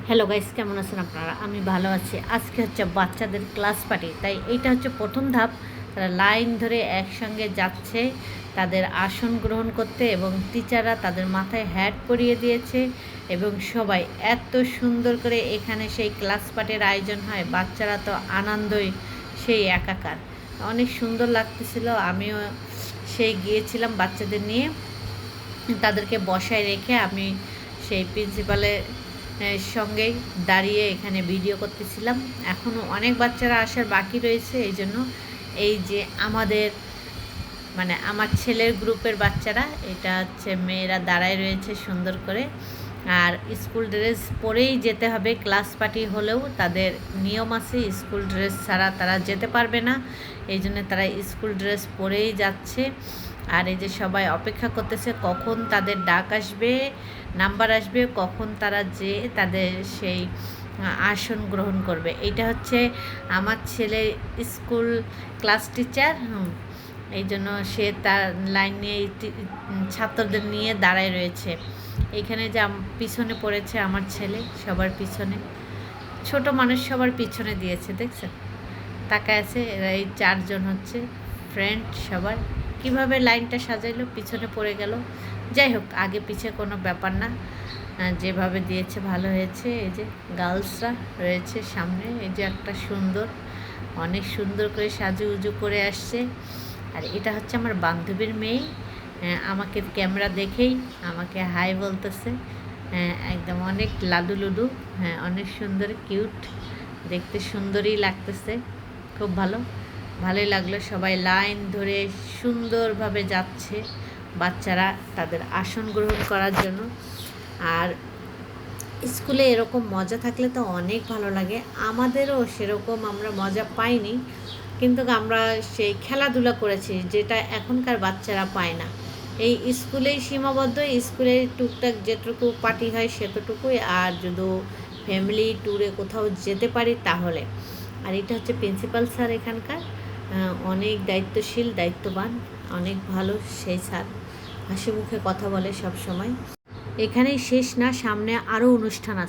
Hello guys, কেমন আছেন আপনারা? আমি ভালো আছি। আজকে হচ্ছে বাচ্চাদের ক্লাস পার্টি, তাই এইটা হচ্ছে প্রথম ধাপ। তারা লাইন ধরে একসঙ্গে যাচ্ছে তাদের আসন গ্রহণ করতে, এবং টিচাররা তাদের মাথায় হ্যাট পরিয়ে দিয়েছে, এবং সবাই এত সুন্দর করে এখানে সেই ক্লাস পার্টির আয়োজন হয়। বাচ্চারা তো আনন্দই সেই একাকার, অনেক সুন্দর লাগতেছিল। আমিও সেই গিয়েছিলাম বাচ্চাদের নিয়ে, তাদেরকে বসায় রেখে আমি সেই প্রিন্সিপালের সঙ্গেই দাঁড়িয়ে এখানে ভিডিও করতেছিলাম। এখনও অনেক বাচ্চারা আসার বাকি রয়েছে, এই জন্য এই যে আমাদের আমার ছেলের গ্রুপের বাচ্চারা, এটা হচ্ছে মেয়েরা দাঁড়ায় রয়েছে সুন্দর করে। আর স্কুল ড্রেস পরেই যেতে হবে, ক্লাস পার্টি হলেও তাদের নিয়ম আছে, স্কুল ড্রেস ছাড়া তারা যেতে পারবে না। এই জন্য তারা স্কুল ড্রেস পরেই যাচ্ছে। আর এই যে সবাই অপেক্ষা করতেছে কখন তাদের ডাক আসবে, নাম্বার আসবে, কখন তারা যে তাদের সেই আসন গ্রহণ করবে। এটা হচ্ছে আমার ছেলে স্কুল ক্লাস টিচার, এই জন্য সে তার লাইন নিয়ে ছাত্রদের নিয়ে দাঁড়ায় রয়েছে। এইখানে যে পিছনে পড়েছে আমার ছেলে, সবার পিছনে, ছোট মানুষ সবার পিছনে দিয়েছে, দেখছেন? তাকায় আছে। এরা এই চারজন হচ্ছে ফ্রেন্ড সবার। কিভাবে লাইনটা সাজাইলো, পিছনে পড়ে গেল। যাই হোক, আগে পিছে কোনো ব্যাপার না, যেভাবে দিয়েছে ভালো হয়েছে। এই যে গার্লসরা রয়েছে সামনে, এই যে একটা সুন্দর, অনেক সুন্দর করে সাজুগুজু করে আসছে। আর এটা হচ্ছে আমার বান্ধবীর মেয়ে, আমাকে ক্যামেরা দেখেই আমাকে হাই বলতেছে। একদম অনেক লাডু লুডু, অনেক সুন্দর, কিউট, দেখতে সুন্দরই লাগতেছে, খুব ভালোই লাগলো। সবাই লাইন ধরে সুন্দরভাবে যাচ্ছে বাচ্চারা তাদের আসন গ্রহণ করার জন্য। আর স্কুলে এরকম মজা থাকলে তো অনেক ভালো লাগে। আমাদেরও সেরকম আমরা মজা পাইনি, কিন্তু আমরা সেই খেলাধুলা করেছি, যেটা এখনকার বাচ্চারা পায় না। এই স্কুলেই সীমাবদ্ধ, স্কুলে টুকটাক যেটুকু পার্টি হয় সেতটুকুই, আর যদি ফ্যামিলি ট্যুরে কোথাও যেতে পারি তাহলে। আর এটা হচ্ছে প্রিন্সিপাল স্যার এখানকার, অনেক দায়িত্বশীল, দায়িত্ববান, অনেক ভালো সেই স্যার, হাসি মুখে কথা বলে সব সময়। এখানেই শেষ না, সামনে আরও অনুষ্ঠান আছে।